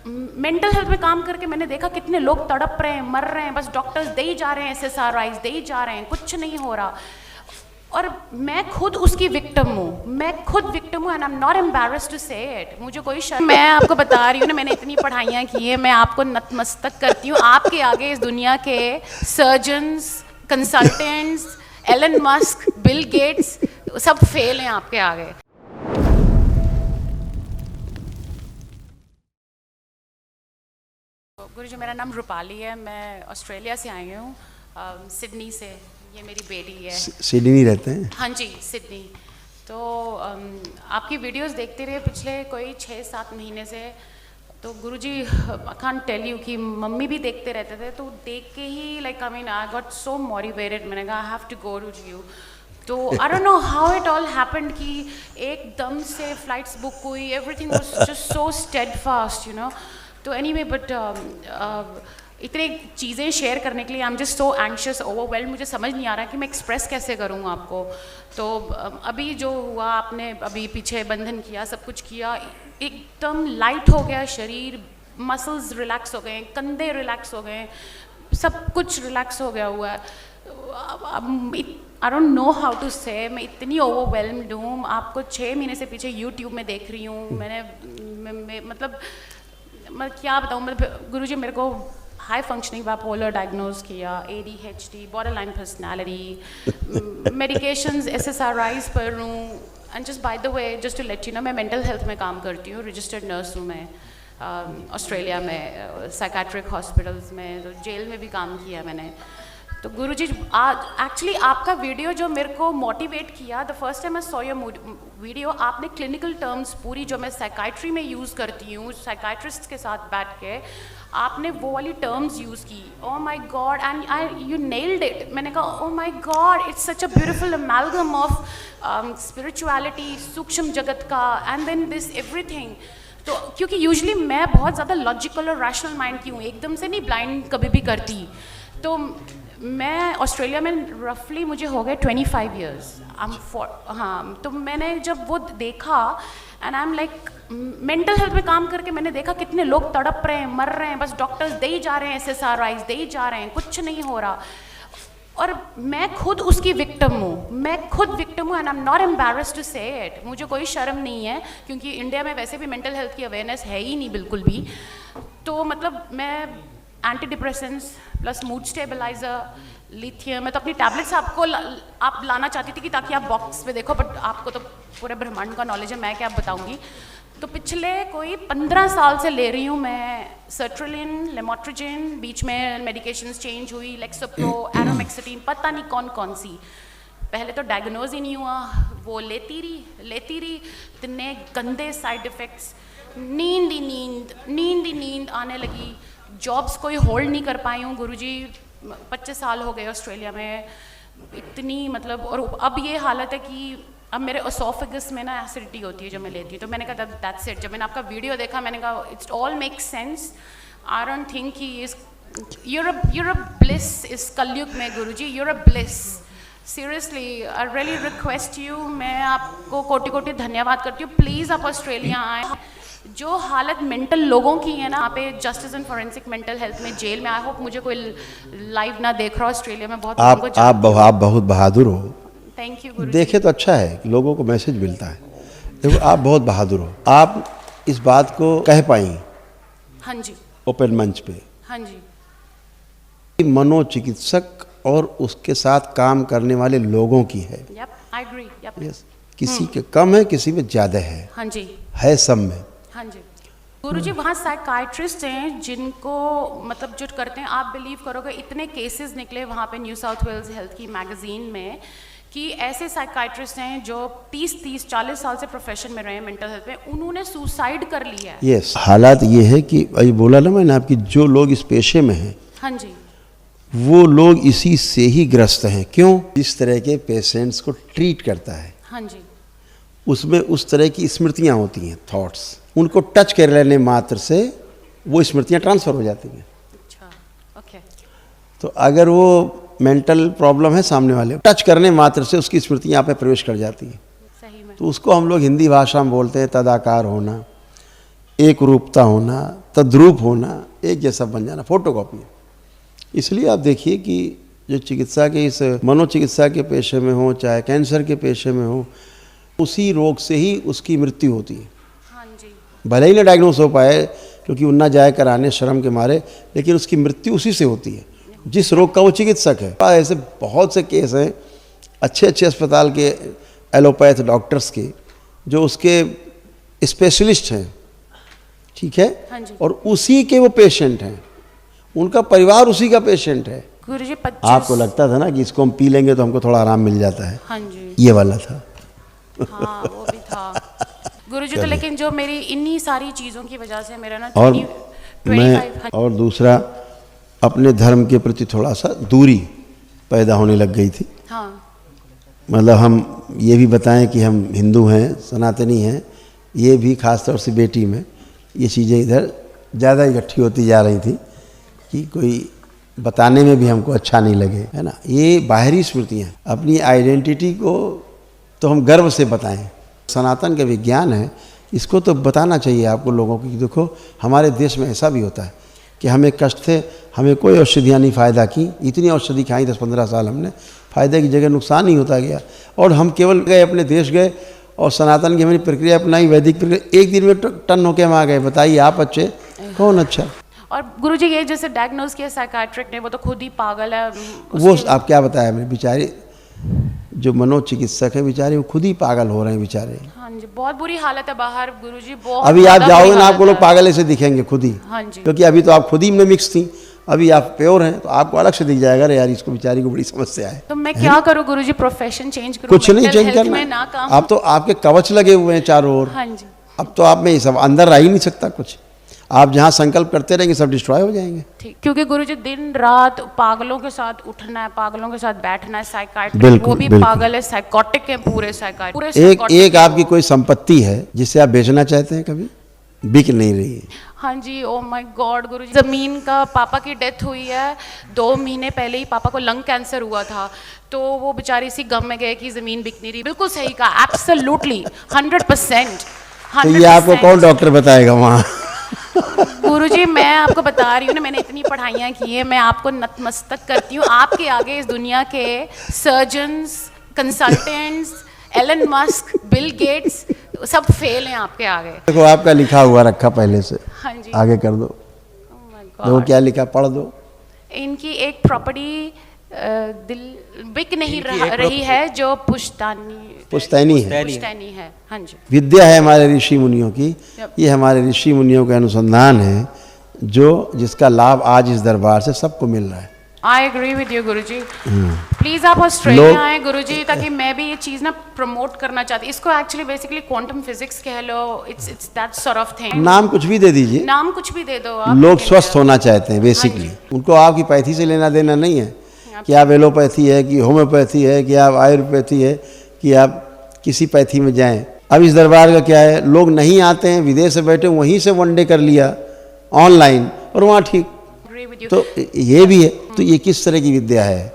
Mental health में काम करके मैंने देखा कितने लोग तड़प रहे हैं, मर रहे हैं, बस डॉक्टर्स दे ही जा रहे हैं, SSRIs दे ही जा रहे हैं, कुछ नहीं हो रहा। और मैं खुद उसकी विक्टिम हूँ, and I am not embarrassed to say it. मुझे कोई शर्म, मैं आपको बता रही हूँ ना, मैंने इतनी पढ़ाइयाँ की है, मैं आपको नतमस्तक करती हूँ आपके आगे। इस दुनिया के surgeons, consultants, Elon Musk, Bill Gates, सब फेल हैं आपके आगे। गुरुजी, मेरा नाम रूपाली है, मैं ऑस्ट्रेलिया से आई हूँ, सिडनी से। ये मेरी बेटी है। सिडनी रहते हैं? हाँ जी, सिडनी। तो आपकी वीडियोस देखते रहे पिछले कोई 6-7 महीने से। तो Guruji, I can't tell you कि मम्मी भी देखते रहते थे, तो देख के ही like I got so motivated. मैंने कहा I have to go to you. तो I don't know how it all happened कि एकदम से फ्लाइट्स बुक हुई, everything was just so steadfast, you know. तो एनीवे, बट इतने चीज़ें शेयर करने के लिए I am just so anxious, overwhelmed. मुझे समझ नहीं आ रहा कि मैं एक्सप्रेस कैसे करूँ आपको। तो अभी जो हुआ, आपने अभी पीछे बंधन किया, सब कुछ किया, एकदम लाइट हो गया शरीर, मसल्स रिलैक्स हो गए, कंधे रिलैक्स हो गए, सब कुछ रिलैक्स हो गया हुआ है। I don't know how to say, मैं इतनी ओवरवेल्म्ड हूँ। आपको 6 महीने से पीछे यूट्यूब में देख रही हूँ मैंने, मतलब मैं क्या बताऊँ। मतलब गुरुजी, मेरे को हाई फंक्शनिंग बाइपोलर डायग्नोज किया, ADHD, borderline personality, medications, SSRIs पर हूँ। And just by the way, just to let you know, मैं मेंटल हेल्थ में काम करती हूँ, रजिस्टर्ड नर्स हूँ मैं ऑस्ट्रेलिया में, साइकेट्रिक हॉस्पिटल्स में, तो जेल में भी काम किया मैंने। तो गुरुजी, आज एक्चुअली आपका वीडियो जो मेरे को मोटिवेट किया, the first time I saw your video, आपने क्लिनिकल टर्म्स पूरी जो मैं साइकाइट्री में यूज़ करती हूँ, साइकाइट्रिस्ट के साथ बैठ के आपने वो वाली टर्म्स यूज़ की। Oh my god, and you nailed it. मैंने कहा oh my god, it's such a beautiful amalgam of spirituality, सूक्ष्म जगत का, एंड देन दिस एवरीथिंग। तो क्योंकि यूजुअली मैं बहुत ज़्यादा लॉजिकल और रैशनल माइंड की हूँ, एकदम से नहीं ब्लाइंड कभी भी करती। तो मैं ऑस्ट्रेलिया में रफली मुझे हो गए 25 ईयर्स। हाँ, तो मैंने जब वो देखा, and I am like, mental health में काम करके मैंने देखा कितने लोग तड़प रहे हैं, मर रहे हैं, बस डॉक्टर्स दे ही जा रहे हैं, SSRIs दे ही जा रहे हैं, कुछ नहीं हो रहा। और मैं खुद उसकी विक्टिम हूँ, and I am not embarrassed to say it. मुझे कोई शर्म नहीं है, क्योंकि इंडिया में वैसे भी मेंटल हेल्थ की अवेयरनेस है ही नहीं बिल्कुल भी। तो मतलब मैं anti depressants plus mood stabiliser, lithium, मैं तो अपनी टैबलेट्स आपको आप लाना चाहती थी कि ताकि आप बॉक्स पे देखो, बट आपको तो पूरे ब्रह्मांड का नॉलेज है, मैं क्या बताऊंगी। तो पिछले कोई 15 साल से ले रही हूँ मैं सर्ट्रिलिन, लेमोट्रिजिन, बीच में मेडिकेशंस चेंज हुई, लेक्सोप्रो, एरोमेक्सिटीन, पता नहीं कौन कौन सी। पहले तो डायग्नोज ही नहीं हुआ, वो लेती रही, इतने गंदे साइड इफ़ेक्ट्स, नींद ही नींद आने लगी, जॉब्स कोई होल्ड नहीं कर पाई हूँ गुरुजी। 25 साल हो गए ऑस्ट्रेलिया में, इतनी मतलब, और अब ये हालत है कि अब मेरे ओसोफेगस में ना एसिडिटी होती है जो मैं लेती हूँ। तो मैंने कहा दैट्स इट। जब मैंने आपका वीडियो देखा, मैंने कहा it's all make sense. I don't think कि you're a bliss इस कलयुग में गुरुजी, you're a bliss। Seriously, I really request you, मैं आपको कोटि कोटि धन्यवाद करती हूँ। प्लीज़ आप ऑस्ट्रेलिया आए। जो हालत मेंटल लोगों की है ना, यहाँ पे justice and forensic mental health में, जेल में, आई होप मुझे कोई लाइव ना देख रहा हो ऑस्ट्रेलिया में, बहुत आप बहुत बहादुर हो। थैंक यू गुरु। देखे तो अच्छा है कि लोगों को मैसेज मिलता है। देखो, आप बहुत बहादुर हो, आप इस बात को कह पाई। हाँ जी, ओपन मंच पे। हाँ जी। मनोचिकित्सक और उसके साथ काम करने वाले लोगों की है। I agree, yes, किसी के कम है, किसी में ज़्यादा है। हाँ जी, है सब में। हाँ जी गुरुजी, वहाँ साइकाइट्रिस्ट हैं जिनको मतलब जो करते हैं, आप बिलीव करोगे इतने केसेस निकले वहाँ पे न्यू साउथ वेल्स हेल्थ की मैगजीन में कि ऐसे साइकाइट्रिस्ट हैं जो 30-40 साल से प्रोफेशन में रहे हैं मेंटल हेल्थ में, उन्होंने सुसाइड कर लिया है। यस, हालात ये है कि अभी बोला ना मैंने आपकी, जो लोग इस पेशे में हैं, हाँ जी, वो लोग इसी से ही ग्रस्त हैं। क्यों? इस तरह के पेशेंट्स को ट्रीट करता है, हाँ जी, उसमें उस तरह की स्मृतियाँ होती हैं, थॉट्स, उनको टच कर लेने मात्र से वो स्मृतियाँ ट्रांसफ़र हो जाती हैं। अच्छा, ओके। तो अगर वो मेंटल प्रॉब्लम है सामने वाले, टच करने मात्र से उसकी स्मृतियाँ यहाँ पे प्रवेश कर जाती हैं। सही में। तो उसको हम लोग हिंदी भाषा में बोलते हैं तदाकार होना, एक रूपता होना, तद्रूप होना, एक जैसा बन जाना, फोटोकॉपी। इसलिए आप देखिए कि जो चिकित्सा के इस मनोचिकित्सा के पेशे में हो, चाहे कैंसर के पेशे में हो, उसी रोग से ही उसकी मृत्यु होती है। हाँ जी। भले ही ना डायग्नोस हो पाए, क्योंकि वो ना जाए कराने शर्म के मारे, लेकिन उसकी मृत्यु उसी से होती है जिस रोग का वो चिकित्सक है। ऐसे बहुत से केस हैं अच्छे अच्छे अस्पताल के एलोपैथ डॉक्टर्स के, जो उसके स्पेशलिस्ट हैं, ठीक है, हाँ जी। और उसी के वो पेशेंट हैं, उनका परिवार उसी का पेशेंट है। गुरुजी 25 आपको लगता था ना कि इसको हम पी लेंगे तो हमको थोड़ा आराम मिल जाता है, हाँ जी, ये वाला था। हाँ वो भी था गुरुजी। तो लेकिन जो मेरी इन्हीं सारी चीज़ों की वजह से मेरा ना और 25 मैं और दूसरा अपने धर्म के प्रति थोड़ा सा दूरी पैदा होने लग गई थी। हाँ मतलब हम ये भी बताएं कि हम हिंदू हैं, सनातनी हैं, ये भी खास तौर से बेटी में ये चीज़ें इधर ज़्यादा इकट्ठी होती जा रही थी कि कोई बताने में भी हमको अच्छा नहीं लगे, है ना। ये बाहरी स्मृतियाँ, अपनी आइडेंटिटी को तो हम गर्व से बताएं। सनातन का विज्ञान है, इसको तो बताना चाहिए आपको लोगों को कि देखो हमारे देश में ऐसा भी होता है कि हमें कष्ट थे, हमें कोई औषधियाँ नहीं फ़ायदा की, इतनी औषधि खाई 10-15 साल हमने, फ़ायदे की जगह नुकसान ही होता गया। और हम केवल गए अपने देश गए और सनातन की हमारी प्रक्रिया अपनाई, वैदिक प्रक्रिया, एक दिन में टन होके हम आ गए। बताइए आप अच्छे, कौन अच्छा। और गुरुजी ये जैसे डायग्नोज किया साइकाट्रिक ने, वो तो खुद ही पागल है। वो आप क्या बताया मेरे बेचारे जो मनोचिकित्सक है बेचारे, वो खुद ही पागल हो रहे हैं बेचारे। हाँ जी, बहुत बुरी हालत है बाहर गुरुजी, बहुत। अभी आप ज़्यादा जाओगे बुरी ना, हालत आपको लोग है। पागल ऐसे दिखेंगे खुद ही, हाँ जी, क्योंकि अभी तो आप खुद ही में मिक्स थी, अभी आप प्योर हैं तो आपको अलग से दिख जाएगा, अरे यार इसको बेचारी को बड़ी समस्या है। तो मैं क्या करूँ गुरुजी, प्रोफेशन चेंज करूँ? कुछ नहीं mental चेंज health में ना करना, काम। आप तो आपके कवच लगे हुए हैं चारों ओर। हाँ जी, अब तो आप में ये सब अंदर आ ही नहीं सकता कुछ। आप जहाँ संकल्प करते रहेंगे सब डिस्ट्रॉय हो जाएंगे। ठीक। क्योंकि गुरुजी दिन रात पागलों के साथ उठना है, पागलों के साथ बैठना है। साइकाट्रिक बिल्कुल, वो भी बिल्कुल। पागल है, साइकोटिक है, पूरे साइकाट्रिक। एक आपकी कोई संपत्ति है जिसे आप बेचना चाहते हैं, कभी बिक नहीं रही है। हाँ जी, ओ माय गॉड गुरुजी, जमीन का पापा की डेथ हुई है 2 महीने पहले ही। पापा को लंग कैंसर हुआ था, तो वो बेचारे इसी गम में गए कि जमीन बिक नहीं रही। बिल्कुल सही कहा, एब्सोल्युटली 100%। तो ये आपको कौन डॉक्टर बताएगा वहाँ? गुरुजी मैं आपको बता रही हूँ ना, मैंने इतनी पढ़ाइयाँ की है, मैं आपको नतमस्तक करती हूँ। आपके आगे इस दुनिया के surgeons, consultants, Elon Musk, Bill Gates, सब फेल हैं आपके आगे। देखो आपका लिखा हुआ रखा पहले से, हाँ जी, आगे कर दो। oh my देखो God। क्या लिखा, पढ़ दो। इनकी एक प्रॉपर्टी दिल बिक नहीं रही है, जो पुश्तैनी है, पुश्तैनी है। हाँ जी, विद्या है हमारे ऋषि मुनियों की। ये हमारे ऋषि मुनियों का अनुसंधान है, जो जिसका लाभ आज इस दरबार से सबको मिल रहा है। आई एग्री विद यू गुरुजी। प्लीज आप ऑस्ट्रेलिया आए गुरुजी, ताकि मैं भी ये चीज़ ना प्रमोट करना चाहती। इसको एक्चुअली बेसिकली क्वांटम फिजिक्स कह लो, it's that sort of thing. नाम कुछ भी दे दीजिए, नाम कुछ भी दे दो आप। लोग स्वस्थ होना चाहते हैं बेसिकली। उनको आपकी पैथी से लेना देना नहीं है कि आप एलोपैथी है कि होम्योपैथी है कि आप आयुर्वेदी है कि आप किसी पैथी में जाएं। अब इस दरबार का क्या है, लोग नहीं आते हैं, विदेश से बैठे वहीं से वनडे कर लिया ऑनलाइन और वहाँ ठीक। तो ये भी है, तो ये किस तरह की विद्या है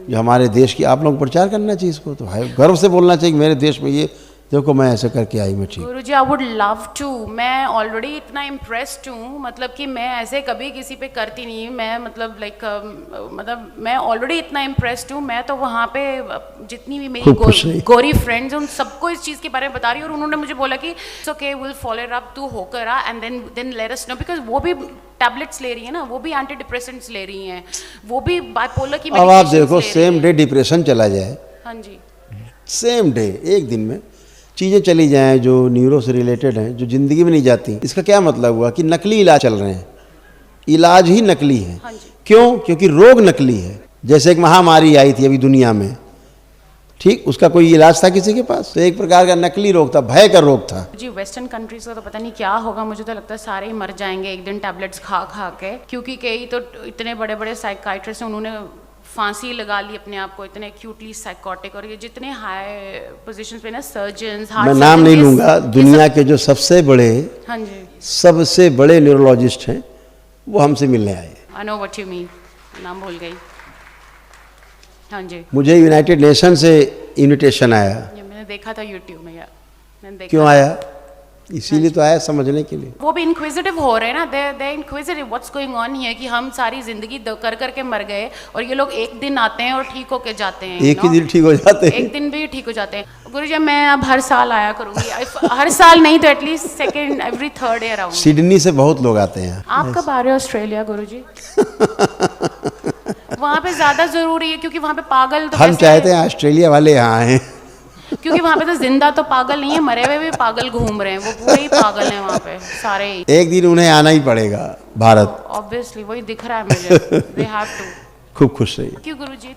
जो हमारे देश की, आप लोग प्रचार करना चाहिए इसको। तो है गर्व से बोलना चाहिए कि मेरे देश में ये देखो मैं ऐसे करके आई, मैं ठीक। गुरुजी आई वुड लव टू, मैं ऑलरेडी इतना इम्प्रेस्ड हूँ, मतलब कि मैं ऐसे कभी किसी पे करती नहीं। मैं मतलब लाइक मतलब मैं ऑलरेडी इतना इम्प्रेस्ड हूँ। मैं तो वहाँ पे जितनी भी मेरी गोरी फ्रेंड्स हैं उन सबको इस चीज़ के बारे में बता रही हूँ, और उन्होंने मुझे बोला कि it's okay, will follow it up, तू होकर आ and then let us know. Because वो भी टैबलेट्स ले रही है ना, वो भी एंटी डिप्रेसेंट्स ले रही हैं, वो भी बाइपोलर की। अब आप देखो सेम डे डिप्रेशन चला जाए, हाँ जी, सेम डे एक दिन में चीज़ें चली जाएं जो न्यूरो से रिलेटेड हैं, जो ज़िंदगी में नहीं जाती। इसका क्या मतलब हुआ कि नकली इलाज चल रहे हैं, इलाज ही नकली है। हाँ जी। क्यों? क्योंकि रोग नकली है। जैसे एक महामारी आई थी अभी दुनिया में, ठीक, उसका कोई इलाज था किसी के पास? तो एक प्रकार का नकली रोग था, भय का रोग था। जी वेस्टर्न कंट्रीज का तो पता नहीं क्या होगा, मुझे तो लगता है सारे ही मर जाएंगे एक दिन टैबलेट्स खा खा के। क्योंकि कई तो इतने बड़े बड़े साइकाइट्रिस्ट हैं, उन्होंने फांसी लगा ली अपने आप को, इतने एक्यूटली साइकोटिक। और ये जितने हाई पोजीशंस पे ना सर्जन्स, मैं नाम नहीं लूँगा, दुनिया के जो सबसे बड़े, हाँ जी, सबसे बड़े न्यूरोलॉजिस्ट हैं वो हमसे मिलने आए। I know what you mean, नाम भूल गई। हाँ जी, मुझे यूनाइटेड नेशन से इनविटेशन आया। ये मैंने देखा था यूट्यूब में, यार मैंने देखा। क्यों आया? इसीलिए तो आया समझने के लिए। वो भी इंक्विजिटिव हो रहे हैं ना, they inquisitive what's going on here, कि हम सारी जिंदगी कर करके मर गए और ये लोग एक दिन आते हैं और ठीक होके जाते हैं। एक ही दिन ठीक हो जाते हैं, एक दिन भी ठीक हो जाते हैं। गुरुजी मैं अब हर साल आया करूंगी, हर साल नहीं तो at least second every third year आऊंगी। सिडनी से बहुत लोग आते हैं। आप कब आ रहे हो ऑस्ट्रेलिया गुरुजी? वहाँ पे ज्यादा जरूरी है क्योंकि वहाँ पे पागल तो हम चाहते हैं ऑस्ट्रेलिया वाले यहाँ आए, क्योंकि वहाँ पे तो जिंदा तो पागल नहीं है, मरे हुए भी पागल घूम रहे हैं, वो पूरे ही पागल हैं वहाँ पे सारे ही। एक दिन उन्हें आना ही पड़ेगा भारत। ऑब्वियसली वही दिख रहा है मुझे, दे हैव टू। खूब खुश रहिए। क्यों गुरुजी?